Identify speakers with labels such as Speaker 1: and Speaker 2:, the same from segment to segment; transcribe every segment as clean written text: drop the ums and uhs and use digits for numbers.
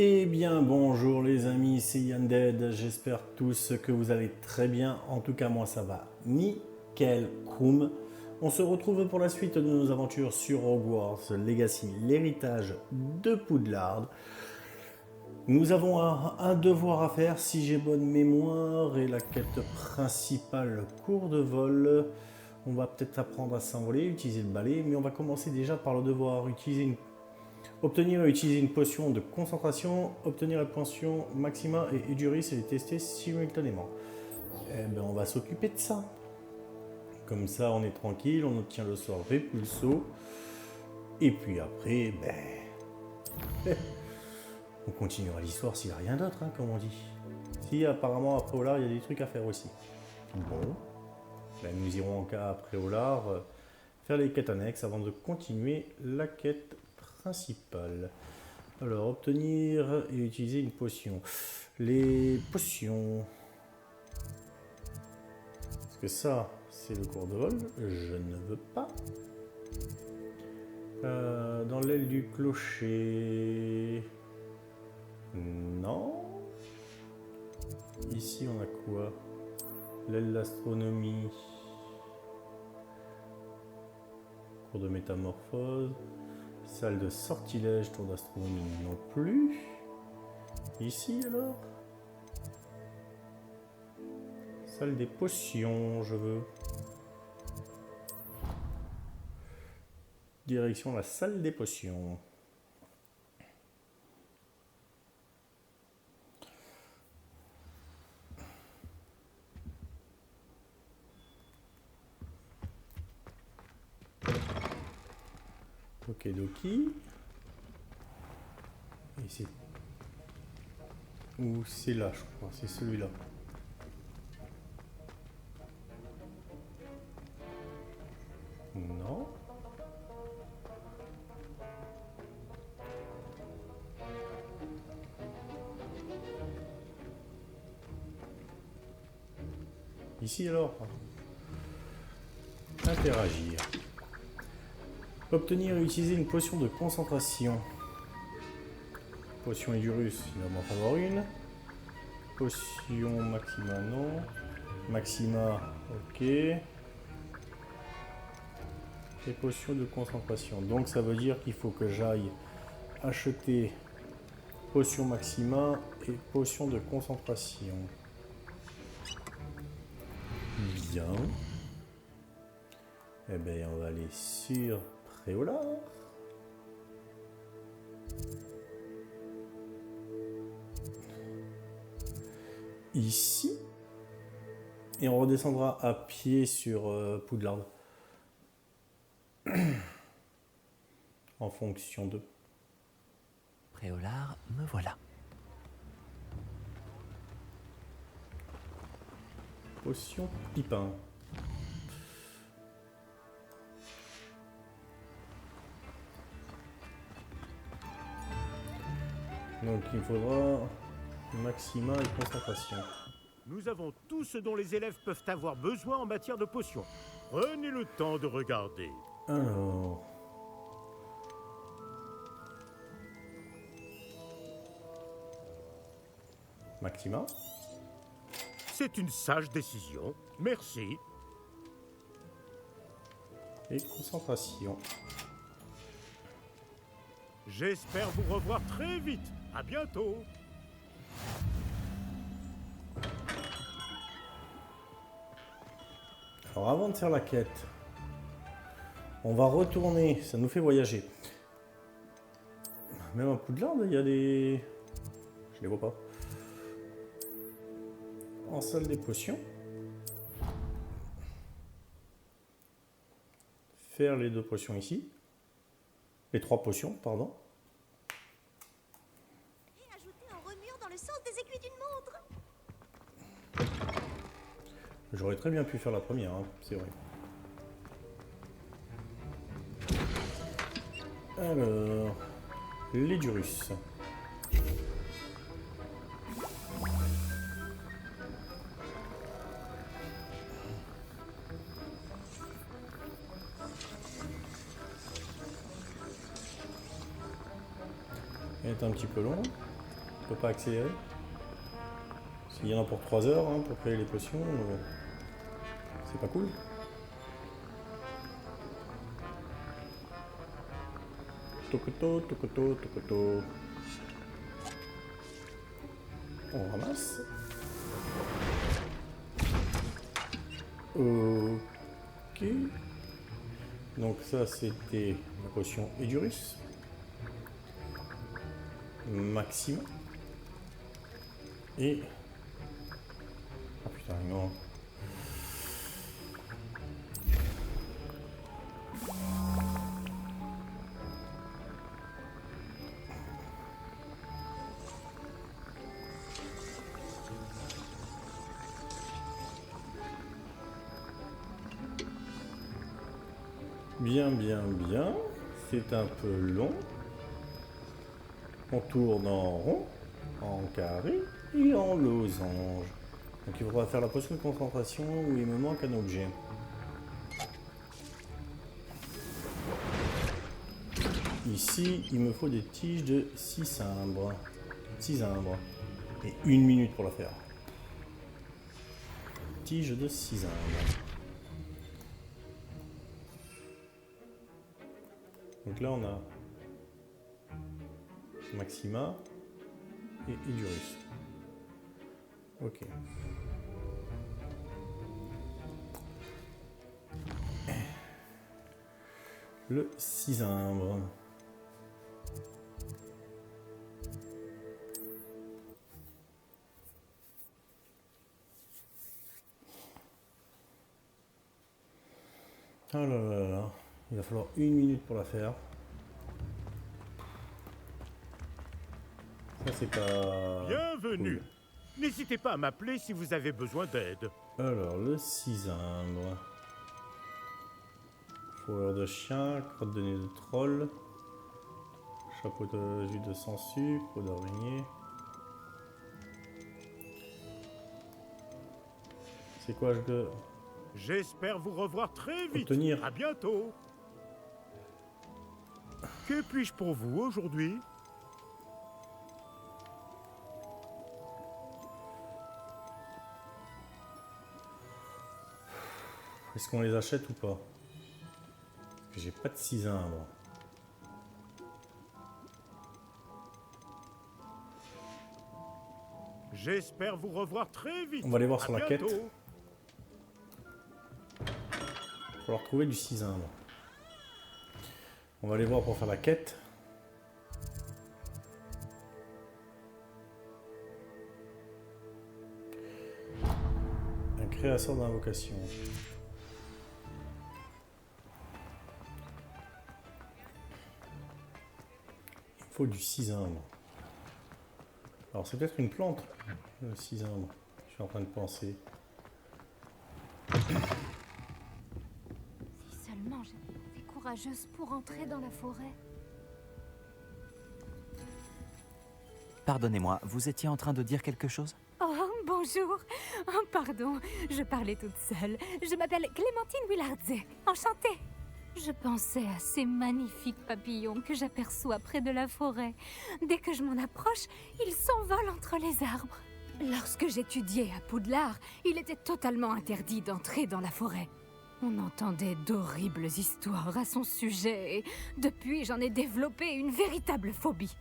Speaker 1: Eh bien bonjour les amis, c'est Yanded, j'espère tous que vous allez très bien, en tout cas moi ça va nickel Kroum. On se retrouve pour la suite de nos aventures sur Hogwarts Legacy, l'héritage de Poudlard. Nous avons un devoir à faire si j'ai bonne mémoire et la quête principale, le cours de vol. On va peut-être apprendre à s'envoler, utiliser le balai, mais on va commencer déjà par le devoir, obtenir et utiliser une potion de concentration, obtenir la potion Maxima et Eduris et les tester simultanément. Eh ben on va s'occuper de ça. Comme ça on est tranquille, on obtient le sort Répulso. Et puis après, on continuera l'histoire s'il n'y a rien d'autre, hein, comme on dit. Si apparemment après Olar il y a des trucs à faire aussi. Bon, nous irons en cas après Olar faire les quêtes annexes avant de continuer la quête principale. Alors, obtenir et utiliser une potion. Les potions. Parce que ça, c'est le cours de vol. Je ne veux pas. Dans l'aile du clocher. Non. Ici, on a quoi? L'aile d'astronomie. Cours de métamorphose. Salle de sortilège, tour d'astronomie non plus. Ici alors? Salle des potions, je veux. Direction la salle des potions. Ok, Doki. Et c'est... Ou c'est là, je crois. C'est celui-là. Non. Ici alors. Interagir. Obtenir et utiliser une potion de concentration. Potion Edurus, il va m'en falloir une. Potion Maxima, non. Maxima, ok. Et potion de concentration. Donc ça veut dire qu'il faut que j'aille acheter potion Maxima et potion de concentration. Bien. Eh bien, on va aller sur Préolard. Ici. Et on redescendra à pied sur Poudlard. En fonction de...
Speaker 2: Préolard, me voilà.
Speaker 1: Potion Pipin. Donc il faudra Maxima et concentration.
Speaker 3: Nous avons tout ce dont les élèves peuvent avoir besoin en matière de potions. Prenez le temps de regarder.
Speaker 1: Alors... Maxima.
Speaker 3: C'est une sage décision. Merci.
Speaker 1: Et concentration.
Speaker 3: J'espère vous revoir très vite. À bientôt.
Speaker 1: Alors avant de faire la quête, on va retourner, ça nous fait voyager. Même à Poudlard, il y a des... Je les vois pas. En salle des potions. Faire les 2 potions ici. Les 3 potions, pardon.
Speaker 4: Et ajouter un remure dans le sens des aiguilles d'une montre.
Speaker 1: J'aurais très bien pu faire la première, hein, c'est vrai. Alors... L'Edurus. Elle est un petit peu long. peux pas accélérer. S'il y en a pour 3 heures hein, pour créer les potions, c'est pas cool. Tokoto, tokoto, tokoto. On ramasse. Ok. Donc ça c'était la potion Edurus. Maxima. Et... Ah putain non. Bien, bien, bien. C'est un peu long. On tourne en rond, en carré et en losange. Donc il faudra faire la potion de concentration où il me manque un objet. Ici, il me faut des tiges de 6 cimbres. 6 cimbres. Et 1 minute pour la faire. Tige de 6 cimbres. Donc là on a Maxima et Edurus. Ok. Le cisumbre. Ah là là là. Il va falloir 1 minute pour la faire. Ça c'est pas...
Speaker 3: Bienvenue.
Speaker 1: cool.
Speaker 3: N'hésitez pas à m'appeler si vous avez besoin d'aide.
Speaker 1: Alors le cisumbre. Fourrure de chien, crotte de nez de troll. Chapeau de jus de sangsue, peau d'araignée. C'est quoi je...
Speaker 3: J'espère vous revoir très vite.
Speaker 1: Obtenir.
Speaker 3: À bientôt. Que puis-je pour vous aujourd'hui?
Speaker 1: Est-ce qu'on les achète ou pas? Parce que j'ai pas de cisumbre.
Speaker 3: J'espère vous revoir très vite.
Speaker 1: On va aller voir
Speaker 3: À
Speaker 1: sur la quête.
Speaker 3: bientôt.
Speaker 1: Il va falloir trouver du cisumbre. On va aller voir pour faire la quête. Un créateur d'invocation. Il faut du cisumbre. Alors c'est peut-être une plante, le cisumbre. Je suis en train de penser.
Speaker 2: Si seulement j'étais assez courageuse pour entrer dans la forêt.
Speaker 5: Pardonnez-moi, vous étiez en train de dire quelque chose?
Speaker 2: Oh, bonjour. Oh, pardon, je parlais toute seule. Je m'appelle Clémentine Willardze. Enchantée. Je pensais à ces magnifiques papillons que j'aperçois près de la forêt. Dès que je m'en approche, ils s'envolent entre les arbres. Lorsque j'étudiais à Poudlard, il était totalement interdit d'entrer dans la forêt. On entendait d'horribles histoires à son sujet et depuis, j'en ai développé une véritable phobie.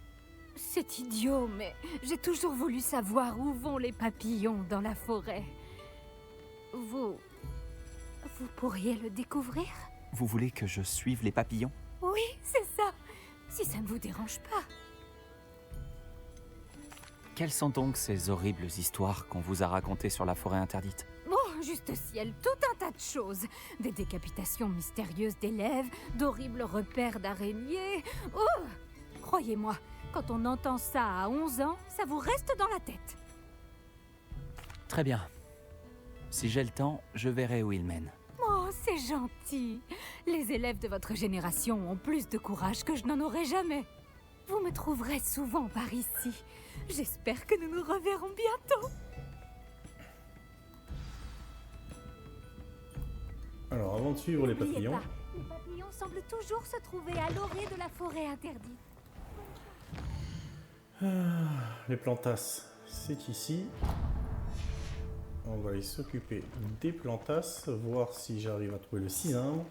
Speaker 2: C'est idiot, mais j'ai toujours voulu savoir où vont les papillons dans la forêt. Vous pourriez le découvrir?
Speaker 5: Vous voulez que je suive les papillons?
Speaker 2: Oui, c'est ça. Si ça ne vous dérange pas.
Speaker 5: Quelles sont donc ces horribles histoires qu'on vous a racontées sur la forêt interdite?
Speaker 2: Oh, juste ciel, tout un tas de choses. Des décapitations mystérieuses d'élèves, d'horribles repères d'araignées. Oh! Croyez-moi, quand on entend ça à 11 ans, ça vous reste dans la tête.
Speaker 5: Très bien. Si j'ai le temps, je verrai où ils mènent.
Speaker 2: Oh, c'est gentil. Les élèves de votre génération ont plus de courage que je n'en aurai jamais. Vous me trouverez souvent par ici. J'espère que nous nous reverrons bientôt.
Speaker 1: Alors avant de suivre les
Speaker 2: N'oubliez
Speaker 1: papillons,
Speaker 2: pas, les papillons semblent toujours se trouver à l'orée de la forêt interdite.
Speaker 1: les plantasses, c'est ici. On va aller s'occuper des plantasses, voir si j'arrive à trouver le cysindre.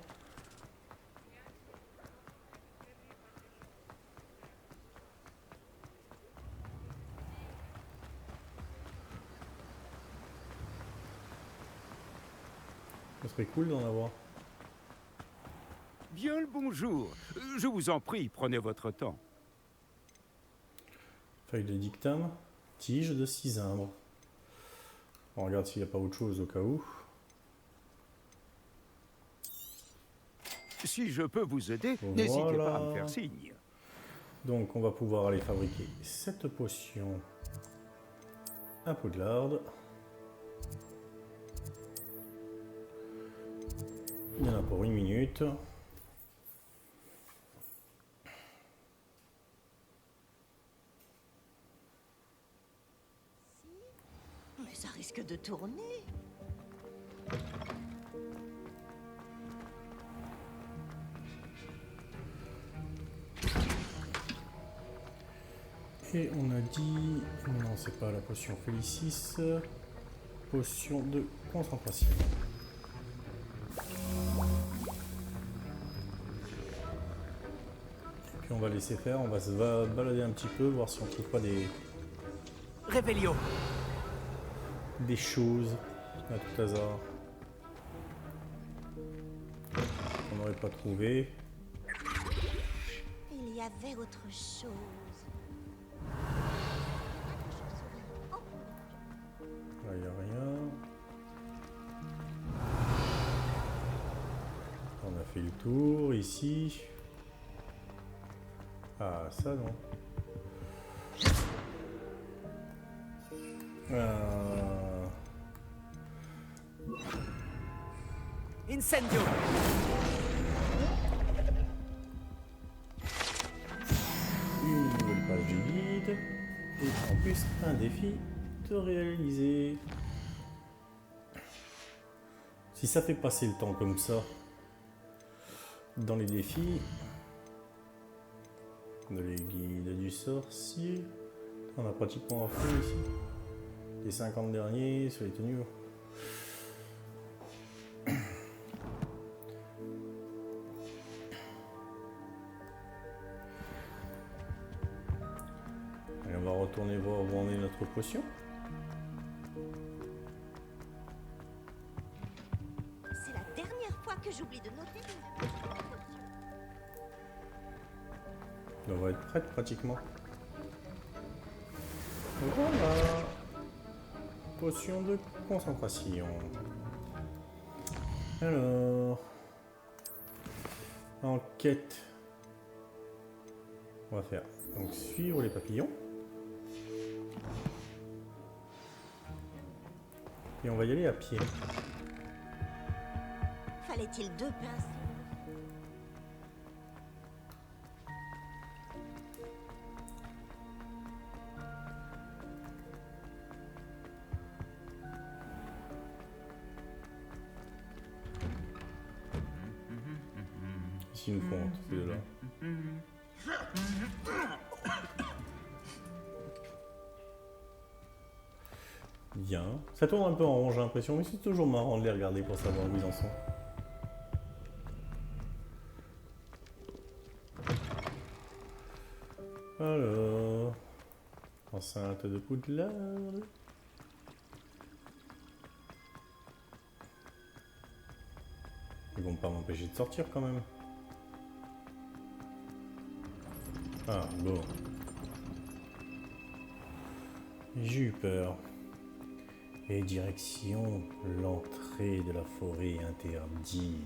Speaker 1: Ce serait cool d'en avoir.
Speaker 6: Bien le bonjour. Je vous en prie, prenez votre temps.
Speaker 1: Feuille de dictame, tige de cysindre. On regarde s'il n'y a pas autre chose au cas où.
Speaker 6: Si je peux vous aider, n'hésitez pas à me faire signe.
Speaker 1: Donc on va pouvoir aller fabriquer cette potion à Poudlard. Il y en a pour 1 minute.
Speaker 4: Mais ça risque de tourner.
Speaker 1: Et on a dit... Non, c'est pas la potion Félicis. Potion de concentration. Et puis on va laisser faire, on va se balader un petit peu, voir si on trouve pas
Speaker 5: Réveillon.
Speaker 1: des choses à tout hasard qu'on n'aurait pas trouvé.
Speaker 4: Il y avait autre chose.
Speaker 1: Là, il n'y a rien. On a fait le tour ici. Ah, ça non.
Speaker 5: Incendio.
Speaker 1: Une nouvelle page du guide. Et en plus, un défi de réaliser. Si ça fait passer le temps comme ça dans les défis, de les guides du sorcier, on a pratiquement fait ici. Les 50 derniers sur les tenues. Allez, on va retourner voir où en est notre potion.
Speaker 4: C'est la dernière fois que j'oublie de noter une potion.
Speaker 1: Elle va être prête pratiquement. Voilà. Potion de concentration. Alors. Enquête. On va faire donc suivre les papillons. Et on va y aller à pied.
Speaker 4: Fallait-il 2 pinces?
Speaker 1: Ici, nous font ces deux-là. Bien. Ça tourne un peu en rond, j'ai l'impression, mais c'est toujours marrant de les regarder pour savoir où ils en sont. Alors... Enceinte de Poudlard. Ils vont pas m'empêcher de sortir quand même. Ah, bon. J'ai eu peur. Et direction l'entrée de la forêt interdite.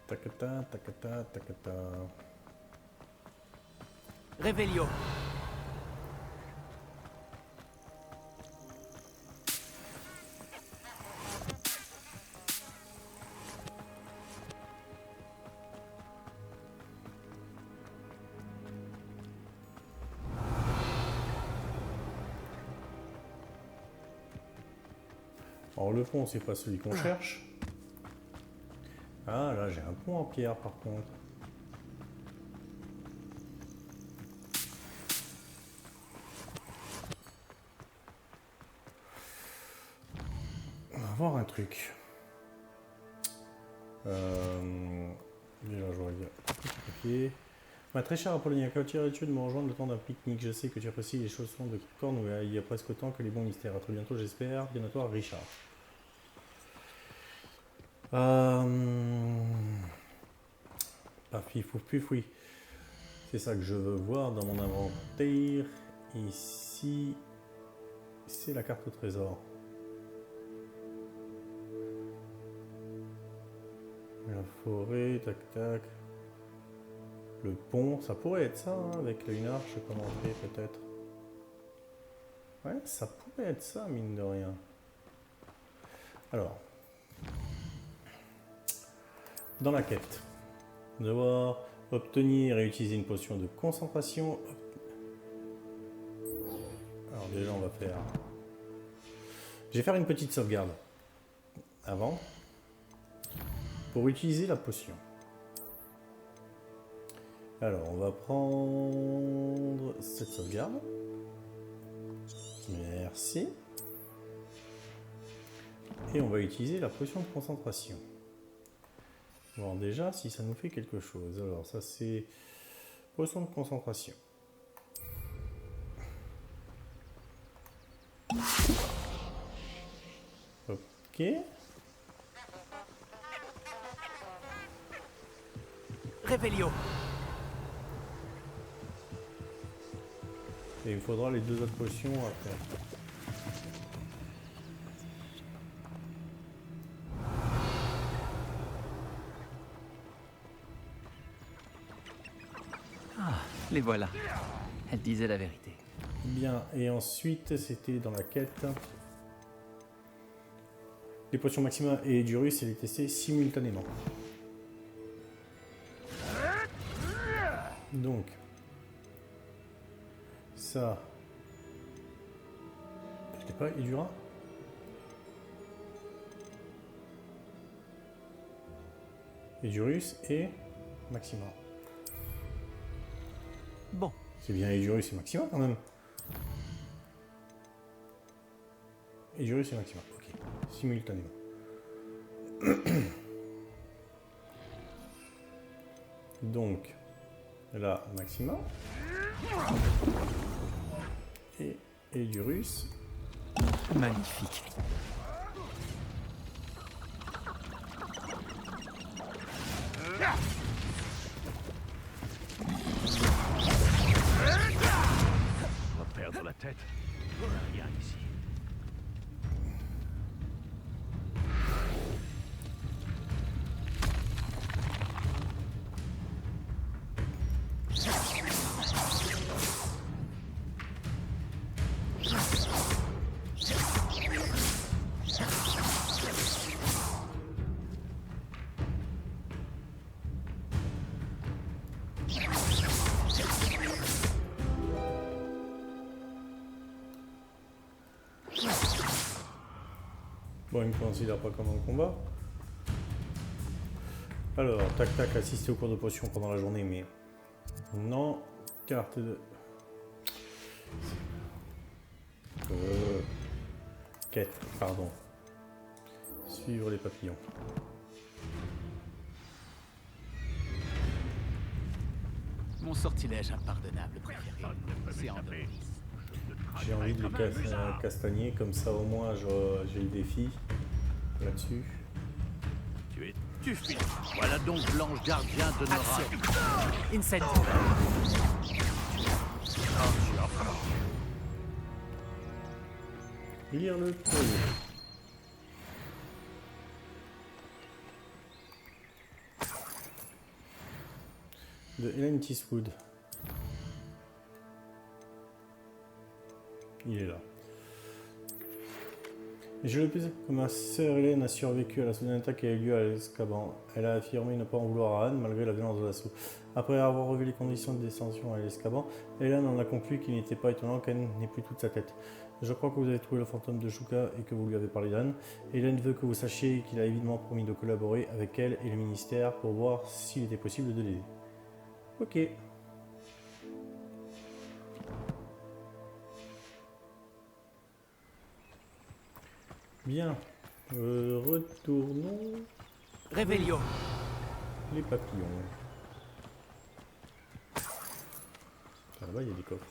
Speaker 1: Tacata, tacata, tacata.
Speaker 5: Réveillon.
Speaker 1: Alors le pont, c'est pas celui qu'on cherche. Ah là, j'ai un pont en pierre par contre. On va voir un truc. Déjà, je regarde. Papier. Ma très chère Apollonia, qu'as-tu de me rejoindre le temps d'un pique-nique? Je sais que tu apprécies les chaussons de Cornouailles. Il y a presque autant que les bons mystères. À très bientôt, j'espère. Bien à toi, Richard. Pas fifou pufoui. C'est ça que je veux voir dans mon inventaire. Ici, c'est la carte au trésor. La forêt, tac tac. Le pont, ça pourrait être ça, hein, avec une arche comme entrée peut-être. Ouais, ça pourrait être ça, mine de rien. Alors, dans la quête, devoir obtenir et utiliser une potion de concentration. Alors déjà, on va faire... Je vais faire une petite sauvegarde avant pour utiliser la potion. Alors, on va prendre cette sauvegarde. Merci. Et on va utiliser la potion de concentration. Voir déjà si ça nous fait quelque chose. Alors, ça c'est potion de concentration. Ok.
Speaker 5: Réveillon.
Speaker 1: Et il me faudra les deux autres potions à faire.
Speaker 5: Ah, les voilà. Elle disait la vérité.
Speaker 1: Bien, et ensuite c'était dans la quête. Les potions Maxima et Edurus, et les tester simultanément. Donc, ça, je l'ai pas, Edura. Edurus et Maxima.
Speaker 5: Bon,
Speaker 1: C'est bien Edurus et Maxima quand même. Edurus et Maxima, ok, simultanément. Donc, là, Maxima. Et Edurus.
Speaker 5: magnifique.
Speaker 3: On va perdre la tête. On n'a rien ici.
Speaker 1: Bon, il ne me considère pas comme un combat. Alors, tac tac, assister au cours de potion pendant la journée, mais non. Carte de... Quête, pardon. Suivre les papillons.
Speaker 5: Mon sortilège impardonnable préféré, c'est Andorre.
Speaker 1: J'ai envie de les castagner, comme ça au moins j'ai le défi là-dessus.
Speaker 3: Tu files. Voilà donc l'ange gardien de Nora.
Speaker 5: Incendio.
Speaker 1: Lire le courrier. De Hélène Tiswood. Il est là. Et je le plus que ma sœur Hélène a survécu à la soudaine attaque qui a eu lieu à l'Escaban. Elle a affirmé ne pas en vouloir à Anne malgré la violence de l'assaut. Après avoir revu les conditions de descension à l'Escaban, Hélène en a conclu qu'il n'était pas étonnant qu'Anne n'ait plus toute sa tête. Je crois que vous avez trouvé le fantôme de Shuka et que vous lui avez parlé d'Anne. Hélène veut que vous sachiez qu'il a évidemment promis de collaborer avec elle et le ministère pour voir s'il était possible de l'aider. Ok. Bien. Retournons
Speaker 5: Réveillon.
Speaker 1: les papillons. Là-bas, il y a des coffres.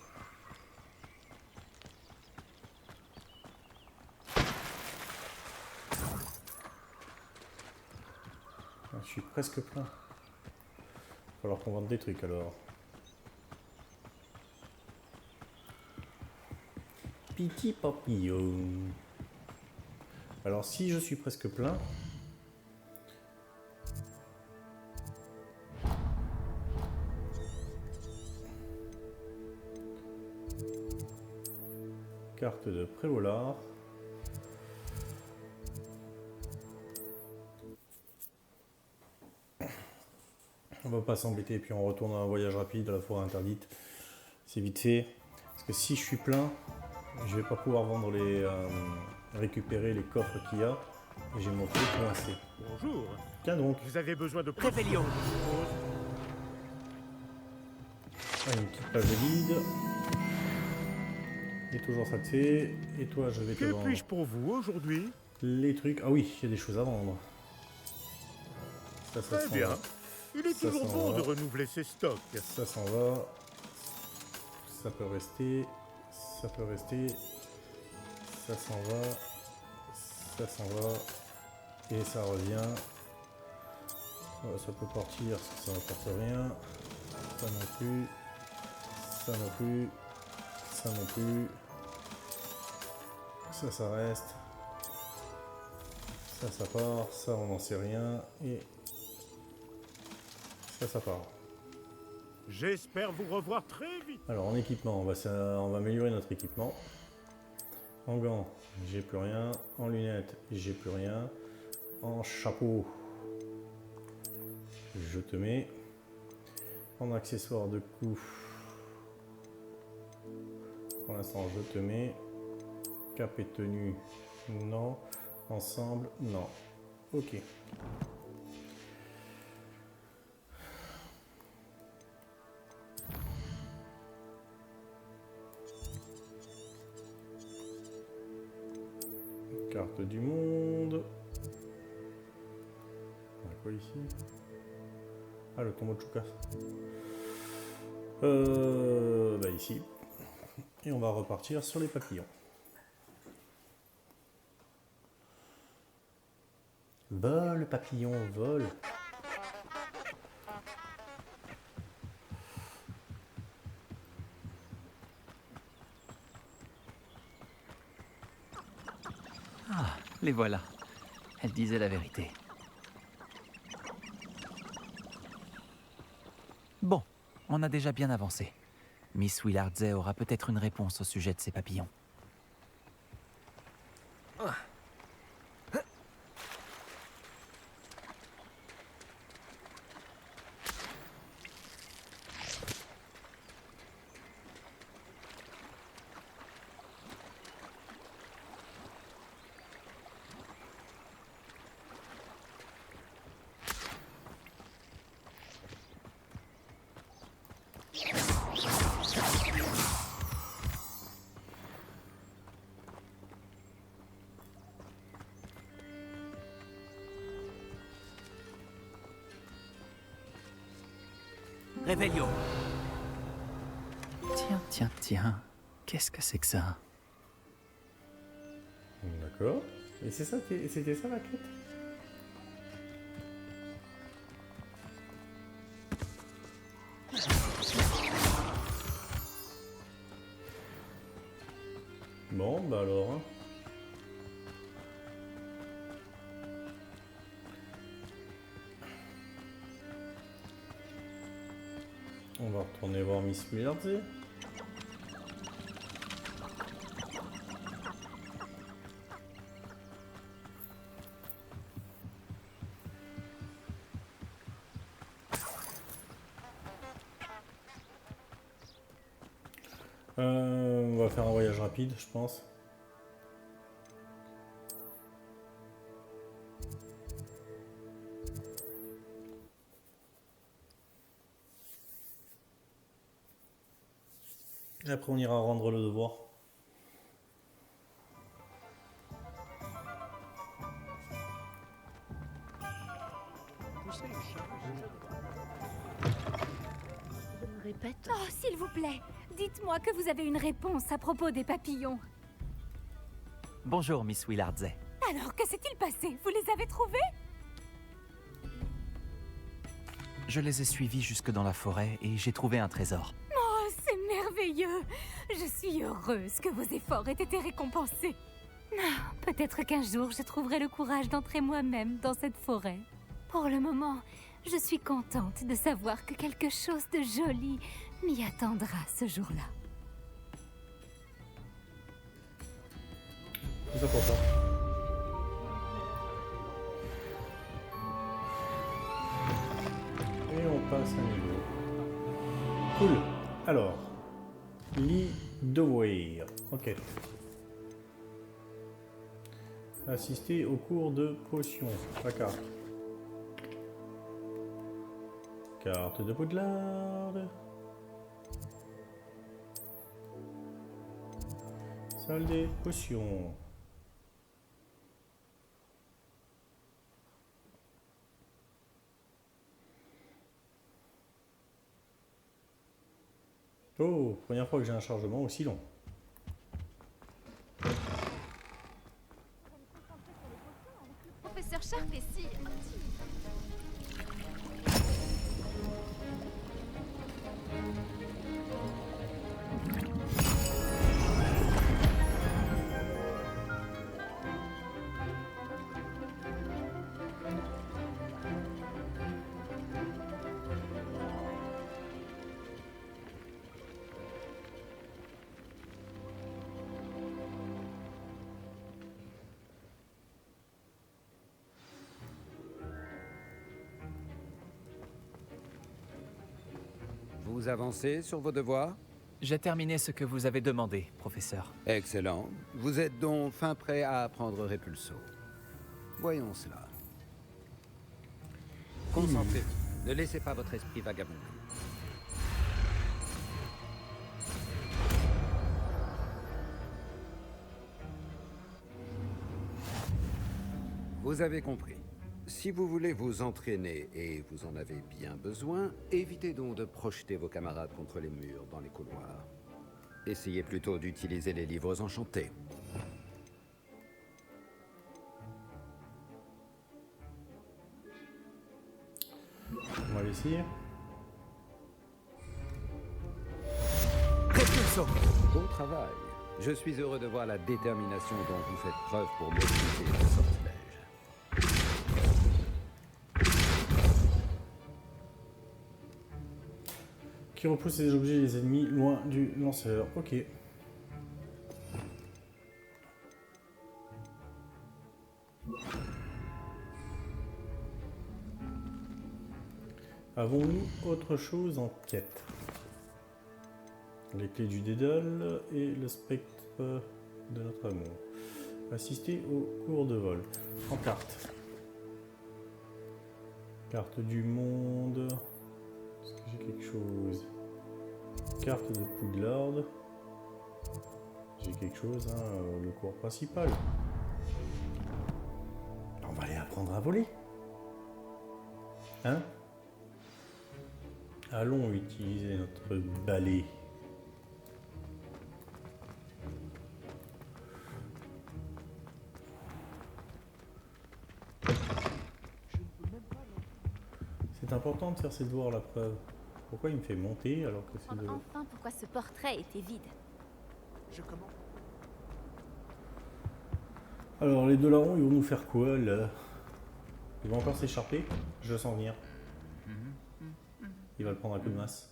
Speaker 1: Ah, je suis presque plein. Il va falloir qu'on vende des trucs alors. Petit papillon. Alors si je suis presque plein, carte de Prévolard. On va pas s'embêter et puis on retourne à un voyage rapide à la forêt interdite. C'est vite fait. Parce que si je suis plein, je vais pas pouvoir vendre les récupérer les coffres qu'il y a. Et j'ai mon truc coincé.
Speaker 3: Bonjour.
Speaker 1: Tiens donc.
Speaker 3: Vous avez besoin de
Speaker 5: Réveillon.
Speaker 1: Ah, une petite page de guide. Et toujours ça de fait. Et toi, je vais te
Speaker 3: Que
Speaker 1: vendre
Speaker 3: puis-je pour vous aujourd'hui?
Speaker 1: les trucs. Ah oui, il y a des choses à vendre. Ça
Speaker 3: Très
Speaker 1: s'en
Speaker 3: bien.
Speaker 1: va.
Speaker 3: Il est
Speaker 1: Ça
Speaker 3: toujours
Speaker 1: s'en
Speaker 3: bon
Speaker 1: va.
Speaker 3: de renouveler ses stocks.
Speaker 1: Ça s'en va. Ça peut rester. Ça peut rester. Ça s'en va. Ça s'en va. Et ça revient. Ça peut partir, ça n'apporte rien. Ça non plus. Ça non plus. Ça non plus. Ça reste. Ça part. Ça, on n'en sait rien. Et ça part.
Speaker 3: J'espère vous revoir très vite.
Speaker 1: Alors en équipement, on va améliorer notre équipement. En gants, j'ai plus rien. En lunettes, j'ai plus rien. En chapeau, je te mets. En accessoires de cou, pour l'instant, je te mets. Cap et tenue, non. Ensemble, non. Ok. Carte du monde. On a quoi ici? Ah, le tombeau de Chouka. Bah ici. Et on va repartir sur les papillons. Vole, papillon, vole.
Speaker 5: Ah, les voilà. Elle disait la vérité. Bon, on a déjà bien avancé. Miss Willardsey aura peut-être une réponse au sujet de ces papillons. Réveillon. Tiens. Qu'est-ce que c'est que ça?
Speaker 1: D'accord. Et c'est ça, c'était ça la quête? Bon, bah alors. Hein. On va retourner voir Miss Willardsey. On va faire un voyage rapide, je pense. Et après, on ira rendre le devoir.
Speaker 4: Répète.
Speaker 2: Oh, s'il vous plaît, dites-moi que vous avez une réponse à propos des papillons.
Speaker 5: Bonjour, Miss Willardset.
Speaker 2: Alors, que s'est-il passé? Vous les avez trouvés?
Speaker 5: Je les ai suivis jusque dans la forêt et j'ai trouvé un trésor.
Speaker 2: Oh, c'est merveilleux! Je suis heureuse que vos efforts aient été récompensés. Ah, peut-être qu'un jour, je trouverai le courage d'entrer moi-même dans cette forêt. Pour le moment, je suis contente de savoir que quelque chose de joli m'y attendra ce jour-là.
Speaker 1: C'est important. Et on passe à niveau. Cool. Alors, lit d'Oweir. Ok. Assister au cours de potions. La carte. Carte de Poudlard. Salle des potions. Oh, première fois que j'ai un chargement aussi long.
Speaker 4: Professeur Sharp est si...
Speaker 6: Vous avancez sur vos devoirs?
Speaker 5: J'ai terminé ce que vous avez demandé, professeur.
Speaker 6: Excellent. Vous êtes donc fin prêt à apprendre Repulso. Voyons cela. Concentrez-vous. Ne laissez pas votre esprit vagabonder. Vous avez compris. Si vous voulez vous entraîner et vous en avez bien besoin, évitez donc de projeter vos camarades contre les murs dans les couloirs. Essayez plutôt d'utiliser les livres enchantés.
Speaker 1: On va l'essayer.
Speaker 5: Repulso!
Speaker 6: Bon travail. Je suis heureux de voir la détermination dont vous faites preuve pour maîtriser le sortilège.
Speaker 1: Qui repousse les objets et les ennemis loin du lanceur. Ok. Avons-nous autre chose en quête? Les clés du Dédale et le spectre de notre amour. Assister au cours de vol. En carte. Carte du monde. Est-ce que j'ai quelque chose? Carte de Poudlard. J'ai quelque chose, hein, le cours principal. On va aller apprendre à voler. Hein? Allons utiliser notre balai. C'est important de faire ses devoirs, la preuve. Pourquoi il me fait monter alors que c'est de...
Speaker 4: Enfin, pourquoi ce portrait était vide?
Speaker 1: Alors, les deux larrons, ils vont nous faire quoi, là? Ils vont encore s'écharper? Je le sens venir. Il va le prendre à coup de masse.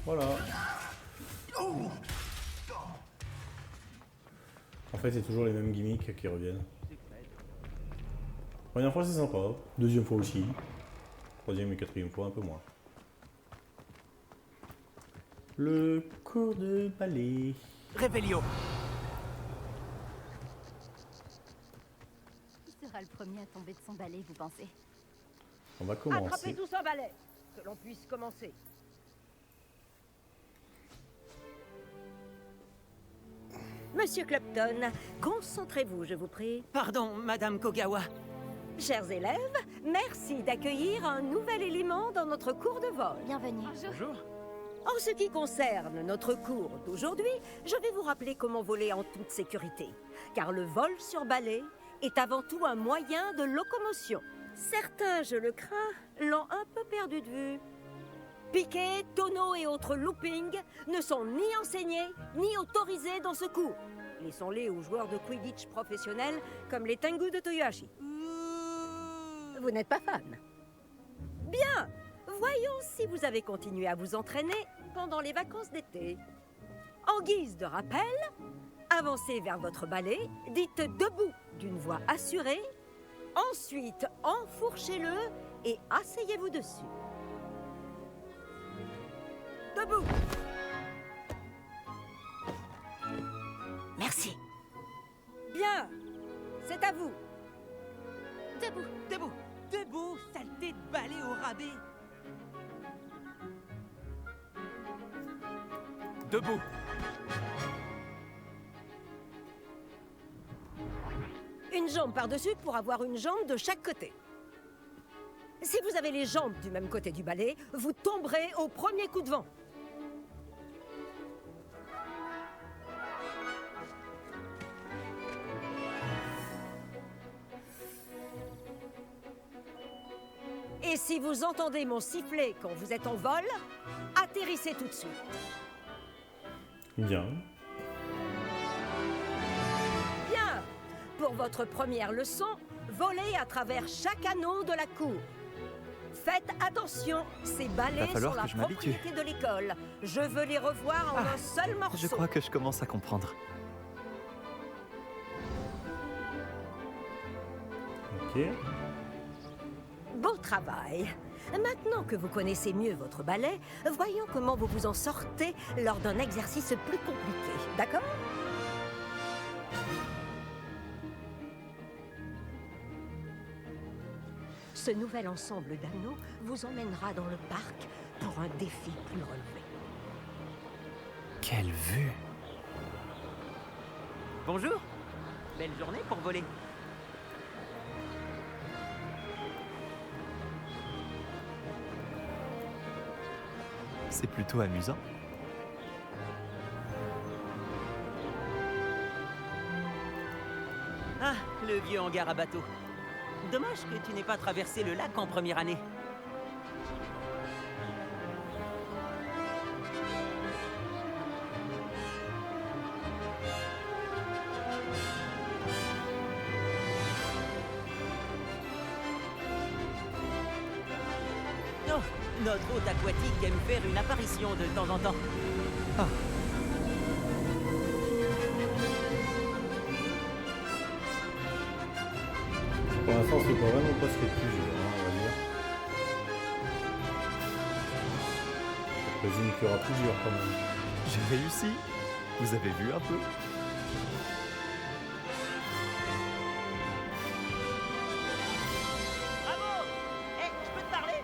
Speaker 1: Voilà. En fait, c'est toujours les mêmes gimmicks qui reviennent. Première fois, c'est sympa. Deuxième fois aussi. Troisième et quatrième fois, un peu moins. Le cours de ballet.
Speaker 5: Révélio.
Speaker 2: Qui sera le premier à tomber de son balai, vous pensez?
Speaker 1: On va
Speaker 7: Attrapez
Speaker 1: commencer.
Speaker 7: tous un balai, que l'on puisse commencer. Monsieur Clapton, concentrez-vous, je vous prie.
Speaker 5: Pardon, Madame Kogawa.
Speaker 7: Chers élèves, merci d'accueillir un nouvel élément dans notre cours de vol.
Speaker 2: Bienvenue.
Speaker 5: Bonjour.
Speaker 7: En ce qui concerne notre cours d'aujourd'hui, je vais vous rappeler comment voler en toute sécurité. Car le vol sur balai est avant tout un moyen de locomotion. Certains, je le crains, l'ont un peu perdu de vue. Piquet, tonneaux et autres loopings ne sont ni enseignés ni autorisés dans ce cours. Laissons-les aux joueurs de Quidditch professionnels comme les Tengu de Toyohashi. Vous n'êtes pas fan? Bien. Voyons si vous avez continué à vous entraîner pendant les vacances d'été. En guise de rappel, avancez vers votre balai, dites debout d'une voix assurée, ensuite enfourchez-le et asseyez-vous dessus. Debout.
Speaker 2: Merci.
Speaker 7: Bien. C'est à vous.
Speaker 2: Debout.
Speaker 5: Debout. Debout, saleté de balai au rabais. Debout.
Speaker 7: Une jambe par-dessus pour avoir une jambe de chaque côté. Si vous avez les jambes du même côté du balai, vous tomberez au premier coup de vent. Et si vous entendez mon sifflet quand vous êtes en vol, atterrissez tout de suite.
Speaker 1: Bien.
Speaker 7: Bien. Pour votre première leçon, volez à travers chaque anneau de la cour. Faites attention, ces balais sont
Speaker 5: falloir
Speaker 7: la
Speaker 5: que je m'habitue.
Speaker 7: propriété de l'école. Je veux les revoir en un seul morceau.
Speaker 5: Je crois que je commence à comprendre.
Speaker 1: Ok.
Speaker 7: Beau travail. Maintenant que vous connaissez mieux votre balai, voyons comment vous vous en sortez lors d'un exercice plus compliqué. D'accord? Ce nouvel ensemble d'anneaux vous emmènera dans le parc pour un défi plus relevé.
Speaker 5: Quelle vue. Bonjour. Belle journée pour voler. C'est plutôt amusant. Ah, le vieux hangar à bateau. Dommage que tu n'aies pas traversé le lac en première année. Oh, notre hôte aquatique aime faire une apparition de temps en temps. Ah.
Speaker 1: Pour l'instant, c'est pas vraiment pas ce qui est plus dur, hein, on va dire. Je présume qu'il y aura plus dur quand même.
Speaker 5: J'ai réussi. Vous avez vu un peu? Bravo! Hé, je peux te parler?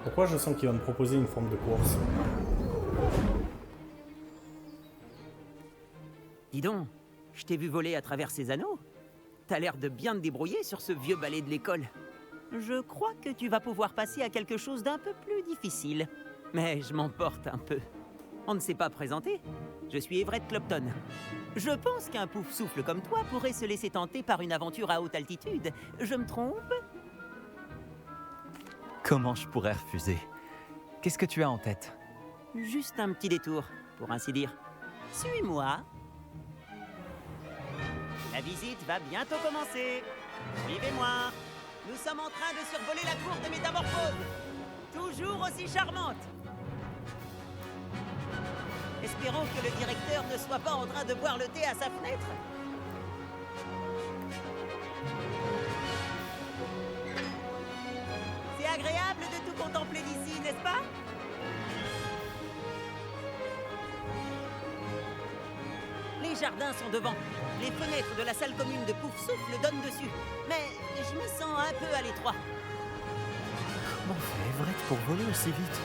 Speaker 1: Pourquoi je sens qu'il va me proposer une forme de course?
Speaker 5: Dis donc, je t'ai vu voler à travers ces anneaux. T'as l'air de bien te débrouiller sur ce vieux balai de l'école. Je crois que tu vas pouvoir passer à quelque chose d'un peu plus difficile. Mais je m'emporte un peu. On ne s'est pas présenté. Je suis Everett Clopton. Je pense qu'un pouf souffle comme toi pourrait se laisser tenter par une aventure à haute altitude. Je me trompe? Comment je pourrais refuser? Qu'est-ce que tu as en tête? Juste un petit détour, pour ainsi dire. Suis-moi. La visite va bientôt commencer. Suivez-moi. Nous sommes en train de survoler la cour de métamorphose. Toujours aussi charmante. Espérons que le directeur ne soit pas en train de boire le thé à sa fenêtre. C'est agréable de tout contempler d'ici, n'est-ce pas? Les jardins sont devant. Les fenêtres de la salle commune de Pouf Souffle donnent dessus. Mais je m'y sens un peu à l'étroit.
Speaker 8: Comment fait Everett pour voler aussi vite?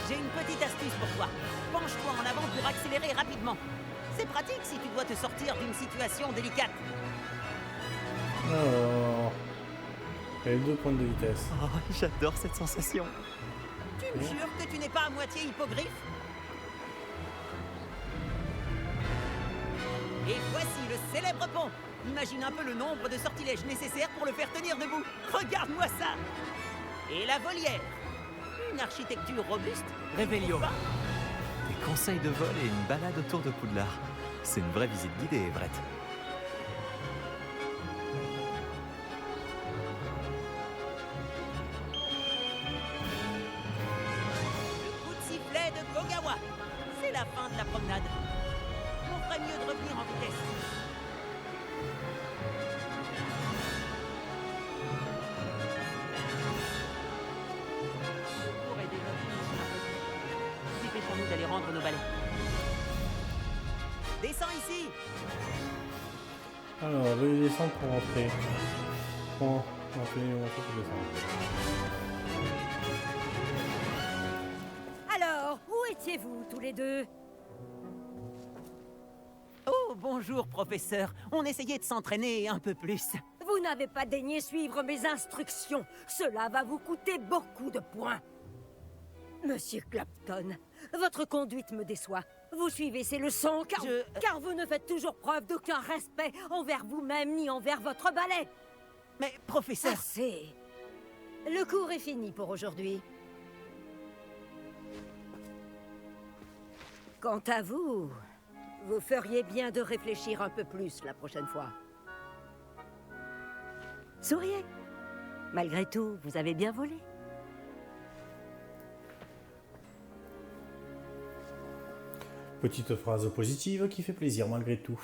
Speaker 5: J'ai une petite astuce pour toi. Penche-toi en avant pour accélérer rapidement. C'est pratique si tu dois te sortir d'une situation délicate.
Speaker 1: Alors... Et 2 points de vitesse.
Speaker 8: Oh, j'adore cette sensation.
Speaker 5: Tu me jures que tu n'es pas à moitié hippogriffe? Et voici le célèbre pont. Imagine un peu le nombre de sortilèges nécessaires pour le faire tenir debout. Regarde-moi ça. Et la volière. Une architecture robuste.
Speaker 8: Réveillon. Des conseils de vol et une balade autour de Poudlard. C'est une vraie visite guidée, Everett.
Speaker 5: Le coup de sifflet de Kogawa. C'est la fin de la promenade. On ferait mieux de revenir en vitesse. Pour aider notre dépêchons-nous d'aller rendre nos balais. Descends ici.
Speaker 1: Alors, veuillez descendre pour rentrer. Bon, on peut descendre.
Speaker 7: Alors, où étiez-vous tous les deux?
Speaker 5: Oh, bonjour, professeur. On essayait de s'entraîner un peu plus.
Speaker 7: Vous n'avez pas daigné suivre mes instructions. Cela va vous coûter beaucoup de points. Monsieur Clapton, votre conduite me déçoit. Vous suivez ces leçons car vous ne faites toujours preuve d'aucun respect envers vous-même ni envers votre balai.
Speaker 5: Mais, professeur...
Speaker 7: Assez. Le cours est fini pour aujourd'hui. Quant à vous, vous feriez bien de réfléchir un peu plus la prochaine fois. Souriez. Malgré tout, vous avez bien volé.
Speaker 1: Petite phrase positive qui fait plaisir malgré tout.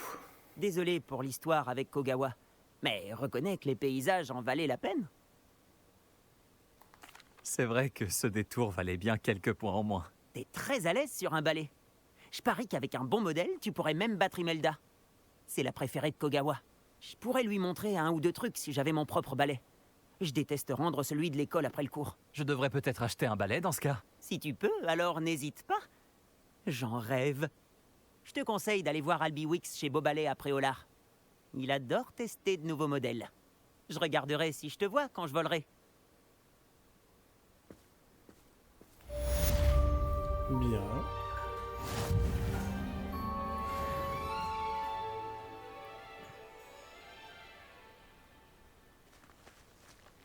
Speaker 5: Désolé pour l'histoire avec Kogawa, mais reconnais que les paysages en valaient la peine.
Speaker 8: C'est vrai que ce détour valait bien quelques points en moins.
Speaker 5: T'es très à l'aise sur un balai. Je parie qu'avec un bon modèle, tu pourrais même battre Imelda. C'est la préférée de Kogawa. Je pourrais lui montrer 1 ou 2 trucs si j'avais mon propre balai. Je déteste rendre celui de l'école après le cours.
Speaker 8: Je devrais peut-être acheter un balai dans ce cas.
Speaker 5: Si tu peux, alors n'hésite pas. J'en rêve. Je te conseille d'aller voir Albi Wix chez Beaubalais à Préolard. Il adore tester de nouveaux modèles. Je regarderai si je te vois quand je volerai.
Speaker 1: Bien.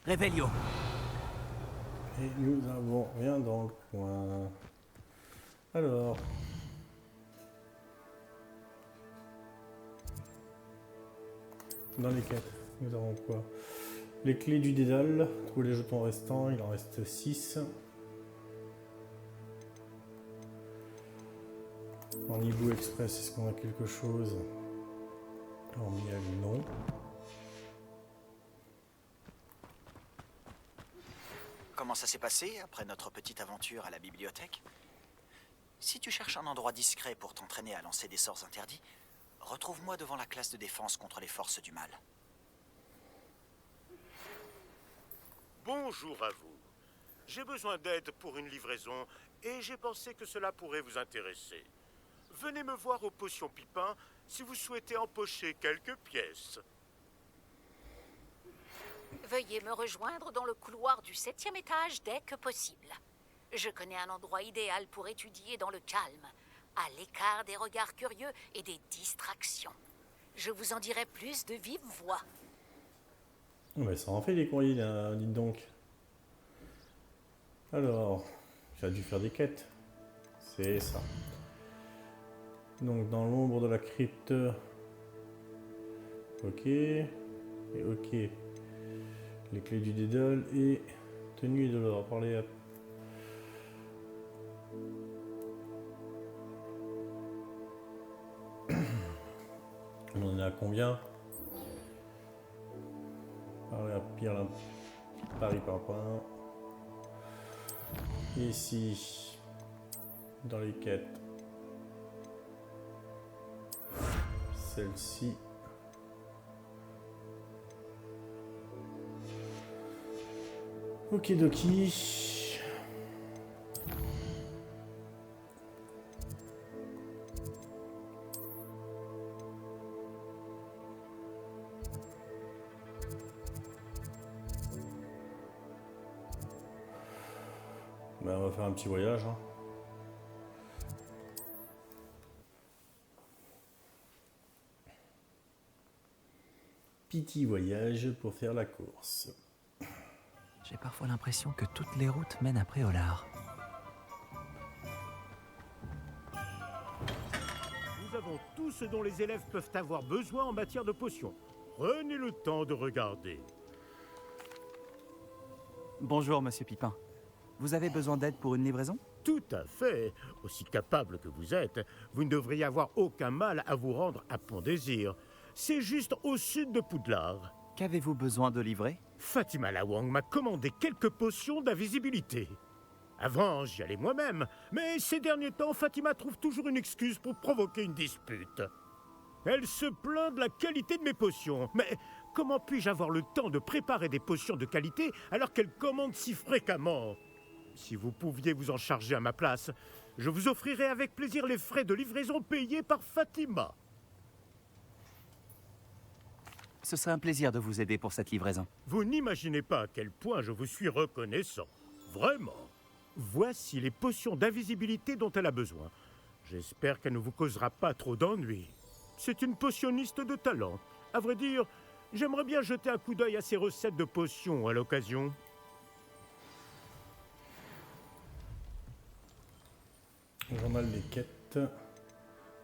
Speaker 8: Réveillon.
Speaker 1: Et nous avons rien dans le coin. Alors. Dans les quêtes, nous avons quoi? Les clés du dédale, trouver les jetons restants, il en reste 6. En Hibou Express, est-ce qu'on a quelque chose? En miel, non.
Speaker 9: Comment ça s'est passé après notre petite aventure à la bibliothèque? Si tu cherches un endroit discret pour t'entraîner à lancer des sorts interdits, retrouve-moi devant la classe de défense contre les forces du mal.
Speaker 3: Bonjour à vous. J'ai besoin d'aide pour une livraison et j'ai pensé que cela pourrait vous intéresser. Venez me voir au Potion Pipin si vous souhaitez empocher quelques pièces.
Speaker 10: Veuillez me rejoindre dans le couloir du 7e étage dès que possible. Je connais un endroit idéal pour étudier dans le calme, à l'écart des regards curieux et des distractions. Je vous en dirai plus de vive voix.
Speaker 1: Oh, mais ça en fait des courriers, là, dites donc. Alors, j'ai dû faire des quêtes. C'est ça. Donc, dans l'ombre de la crypte. Ok. Et ok. Les clés du dédale et tenue de l'or. Parler à... On en est à combien? Parler à Pierre, Paris par point. Ici, dans les quêtes, celle-ci. Okidoki. Ben, on va faire un petit voyage. Hein. Petit voyage pour faire la course.
Speaker 8: J'ai parfois l'impression que toutes les routes mènent à Préolard.
Speaker 3: Nous avons tout ce dont les élèves peuvent avoir besoin en matière de potions. Prenez le temps de regarder.
Speaker 11: Bonjour, monsieur Pipin. Vous avez besoin d'aide pour une livraison?
Speaker 3: Tout à fait. Aussi capable que vous êtes, vous ne devriez avoir aucun mal à vous rendre à Pont-Désir. C'est juste au sud de Poudlard.
Speaker 11: Qu'avez-vous besoin de livrer?
Speaker 3: Fatima Lawang m'a commandé quelques potions d'invisibilité. Avant, j'y allais moi-même, mais ces derniers temps, Fatima trouve toujours une excuse pour provoquer une dispute. Elle se plaint de la qualité de mes potions, mais comment puis-je avoir le temps de préparer des potions de qualité alors qu'elle commande si fréquemment? Si vous pouviez vous en charger à ma place, je vous offrirais avec plaisir les frais de livraison payés par Fatima.
Speaker 11: Ce serait un plaisir de vous aider pour cette livraison.
Speaker 3: Vous n'imaginez pas à quel point je vous suis reconnaissant. Vraiment. Voici les potions d'invisibilité dont elle a besoin. J'espère qu'elle ne vous causera pas trop d'ennuis. C'est une potionniste de talent. À vrai dire, j'aimerais bien jeter un coup d'œil à ses recettes de potions à l'occasion.
Speaker 1: Journal des quêtes.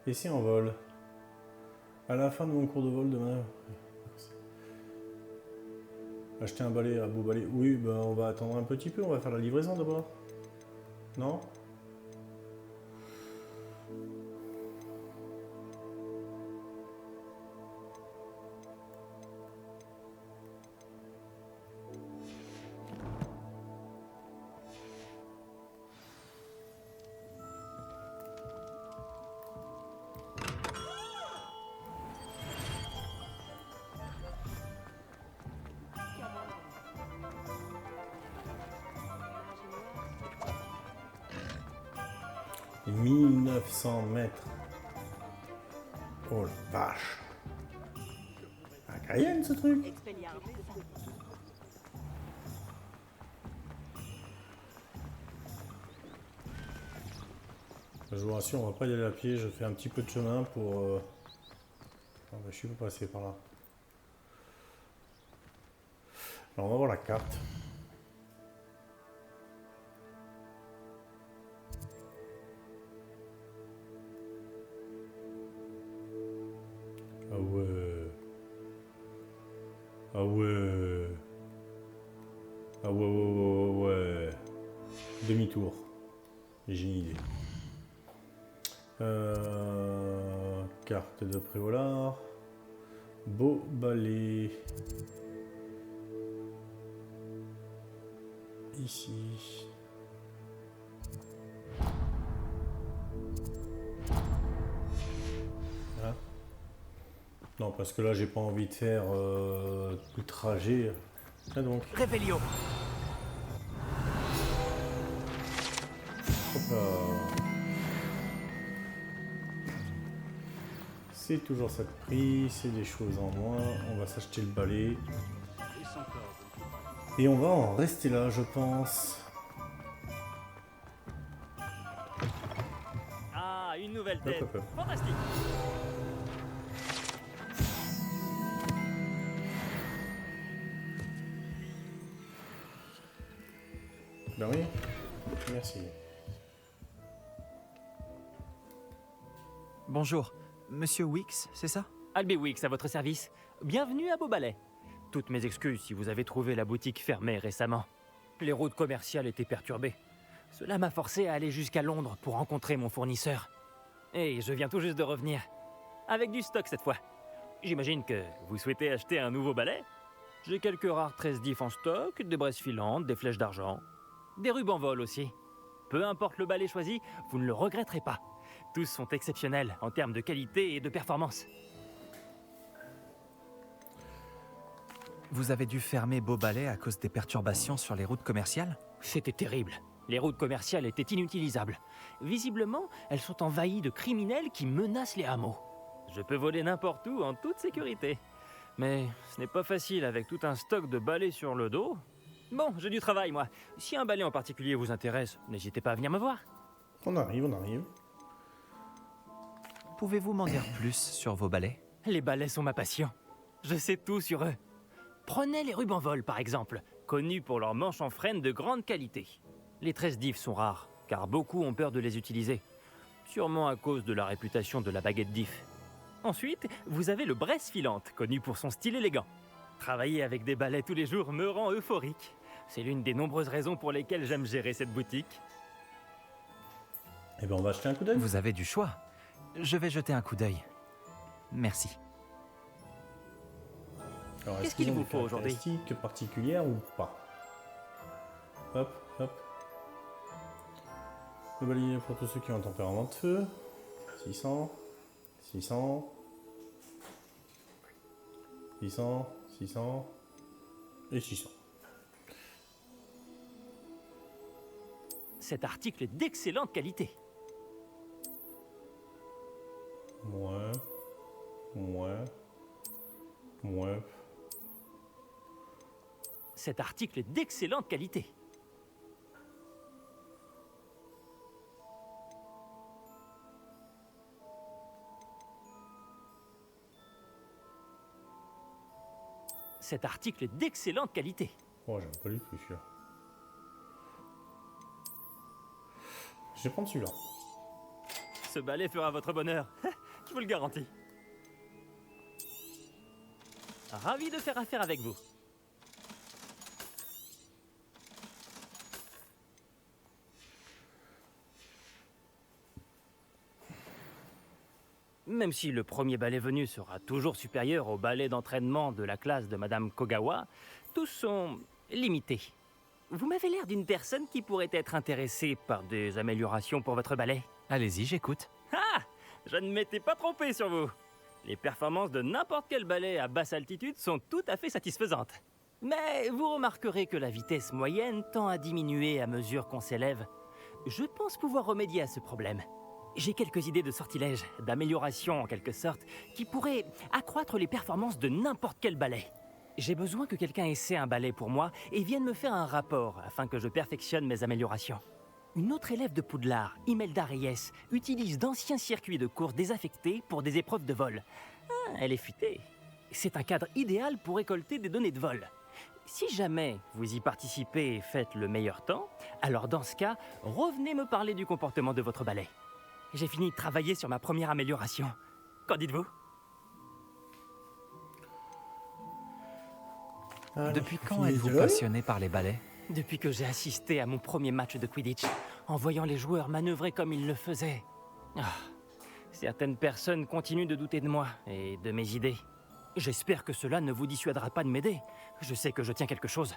Speaker 1: Et si en vol? À la fin de mon cours de vol demain. Acheter un balai à beau balai. Oui, ben on va attendre un petit peu, on va faire la livraison d'abord. Non? « 1900 mètres. Oh la vache. À Cayenne ce truc. Je vous rassure, on va pas y aller à pied, je fais un petit peu de chemin pour... Ah bah, je suis pas passé par là. Alors on va voir la carte. Ah ouais. Ah ouais. Ah ouais, ouais, ouais, ouais. Demi-tour. J'ai une idée. Carte de Préolard. Beau balai. Ici. Hein? Non, parce que là, j'ai pas envie de faire tout le trajet. Ah donc.
Speaker 11: Réveillon.
Speaker 1: Hop là. C'est toujours ça de prix, c'est des choses en moins. On va s'acheter le balai. Et on va en rester là, je pense.
Speaker 12: Ah, une nouvelle tête.
Speaker 1: Hop, hop, hop.
Speaker 12: Fantastique.
Speaker 1: Ben oui, merci.
Speaker 8: Bonjour, Monsieur Wix, c'est ça?
Speaker 12: Albé Wix à votre service. Bienvenue à Beaubalais. Toutes mes excuses si vous avez trouvé la boutique fermée récemment. Les routes commerciales étaient perturbées. Cela m'a forcé à aller jusqu'à Londres pour rencontrer mon fournisseur. Et je viens tout juste de revenir. Avec du stock cette fois. J'imagine que vous souhaitez acheter un nouveau balai? J'ai quelques rares tresses d'if en stock, des braises filantes, des flèches d'argent. Des rubans vol aussi. Peu importe le balai choisi, vous ne le regretterez pas. Tous sont exceptionnels en termes de qualité et de performance.
Speaker 11: Vous avez dû fermer Beaubalais à cause des perturbations sur les routes commerciales?
Speaker 12: C'était terrible. Les routes commerciales étaient inutilisables. Visiblement, elles sont envahies de criminels qui menacent les hameaux. Je peux voler n'importe où en toute sécurité. Mais ce n'est pas facile avec tout un stock de balais sur le dos. Bon, j'ai du travail, moi. Si un balai en particulier vous intéresse, n'hésitez pas à venir me voir.
Speaker 1: On arrive, on arrive.
Speaker 11: Pouvez-vous m'en dire plus sur vos balais?
Speaker 12: Les balais sont ma passion. Je sais tout sur eux. Prenez les rubans vol, par exemple, connus pour leurs manches en frêne de grande qualité. Les tresses d'if sont rares, car beaucoup ont peur de les utiliser. Sûrement à cause de la réputation de la baguette d'if. Ensuite, vous avez le Bresse filante, connu pour son style élégant. Travailler avec des balais tous les jours me rend euphorique. C'est l'une des nombreuses raisons pour lesquelles j'aime gérer cette boutique.
Speaker 1: Eh bien, on va jeter un coup d'œil.
Speaker 11: Vous avez du choix. Je vais jeter un coup d'œil. Merci.
Speaker 1: Alors,
Speaker 12: Qu'est-ce
Speaker 1: est-ce qu'ils
Speaker 12: qu'il
Speaker 1: ont
Speaker 12: vous
Speaker 1: des
Speaker 12: faut aujourd'hui?
Speaker 1: caractéristiques particulières ou pas? Hop, hop. Le balai pour tous ceux qui ont un tempérament de feu. 600. 600. 600. 600. Et 600.
Speaker 12: Cet article est d'excellente qualité.
Speaker 1: Ouais. Ouais. Ouais.
Speaker 12: Cet article est d'excellente qualité. Cet article est d'excellente qualité.
Speaker 1: Oh, j'aime pas du tout celui-là. Je vais prendre celui-là.
Speaker 12: Ce balai fera votre bonheur. Je vous le garantis. Ravi de faire affaire avec vous. Même si le premier balai venu sera toujours supérieur au balai d'entraînement de la classe de Madame Kogawa, tous sont limités. Vous m'avez l'air d'une personne qui pourrait être intéressée par des améliorations pour votre balai.
Speaker 11: Allez-y, j'écoute.
Speaker 12: Ah! Je ne m'étais pas trompé sur vous. Les performances de n'importe quel balai à basse altitude sont tout à fait satisfaisantes. Mais vous remarquerez que la vitesse moyenne tend à diminuer à mesure qu'on s'élève. Je pense pouvoir remédier à ce problème. J'ai quelques idées de sortilèges, d'amélioration en quelque sorte, qui pourraient accroître les performances de n'importe quel balai. J'ai besoin que quelqu'un essaie un balai pour moi et vienne me faire un rapport afin que je perfectionne mes améliorations. Une autre élève de Poudlard, Imelda Reyes, utilise d'anciens circuits de course désaffectés pour des épreuves de vol. Ah, elle est futée. C'est un cadre idéal pour récolter des données de vol. Si jamais vous y participez et faites le meilleur temps, alors dans ce cas, revenez me parler du comportement de votre balai. J'ai fini de travailler sur ma première amélioration. Qu'en dites-vous?
Speaker 11: Depuis quand êtes-vous passionné par les balais?
Speaker 12: Depuis que j'ai assisté à mon premier match de Quidditch, en voyant les joueurs manœuvrer comme ils le faisaient. Ah, certaines personnes continuent de douter de moi et de mes idées. J'espère que cela ne vous dissuadera pas de m'aider. Je sais que je tiens quelque chose.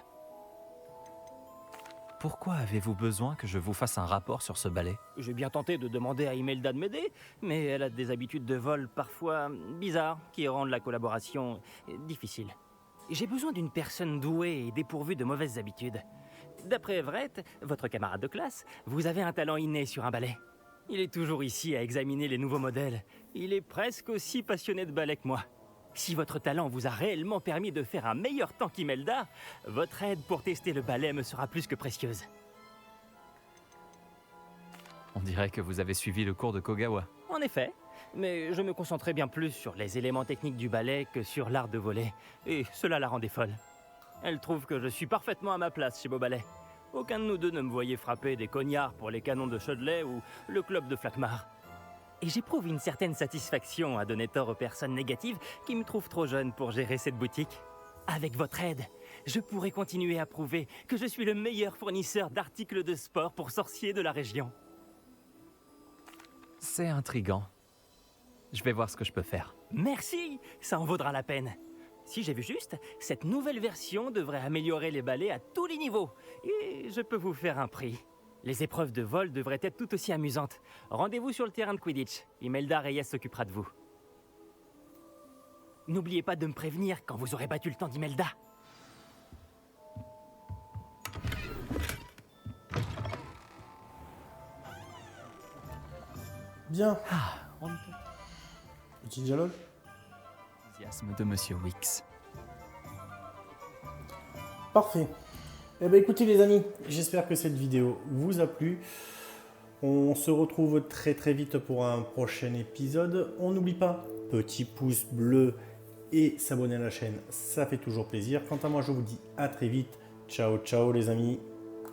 Speaker 11: Pourquoi avez-vous besoin que je vous fasse un rapport sur ce balai?
Speaker 12: J'ai bien tenté de demander à Imelda de m'aider, mais elle a des habitudes de vol parfois bizarres qui rendent la collaboration difficile. J'ai besoin d'une personne douée et dépourvue de mauvaises habitudes. D'après Everett, votre camarade de classe, vous avez un talent inné sur un balai. Il est toujours ici à examiner les nouveaux modèles. Il est presque aussi passionné de balai que moi. Si votre talent vous a réellement permis de faire un meilleur temps qu'Imelda, votre aide pour tester le balai me sera plus que précieuse.
Speaker 11: On dirait que vous avez suivi le cours de Kogawa.
Speaker 12: En effet, mais je me concentrais bien plus sur les éléments techniques du balai que sur l'art de voler, et cela la rendait folle. Elle trouve que je suis parfaitement à ma place chez Beaubalais. Aucun de nous deux ne me voyait frapper des cognards pour les canons de Chudley ou le club de Flackmar. Et j'éprouve une certaine satisfaction à donner tort aux personnes négatives qui me trouvent trop jeune pour gérer cette boutique. Avec votre aide, je pourrai continuer à prouver que je suis le meilleur fournisseur d'articles de sport pour sorciers de la région.
Speaker 11: C'est intriguant. Je vais voir ce que je peux faire.
Speaker 12: Merci, ça en vaudra la peine. Si j'ai vu juste, cette nouvelle version devrait améliorer les balais à tous les niveaux. Et je peux vous faire un prix. Les épreuves de vol devraient être tout aussi amusantes. Rendez-vous sur le terrain de Quidditch. Imelda Reyes s'occupera de vous. N'oubliez pas de me prévenir quand vous aurez battu le temps d'Imelda.
Speaker 1: Bien. Petit dialogue.
Speaker 11: Enthousiasme de Monsieur Wicks.
Speaker 1: Parfait. Eh bien écoutez les amis, j'espère que cette vidéo vous a plu. On se retrouve très très vite pour un prochain épisode. On n'oublie pas, petit pouce bleu et s'abonner à la chaîne, ça fait toujours plaisir. Quant à moi, je vous dis à très vite. Ciao ciao les amis.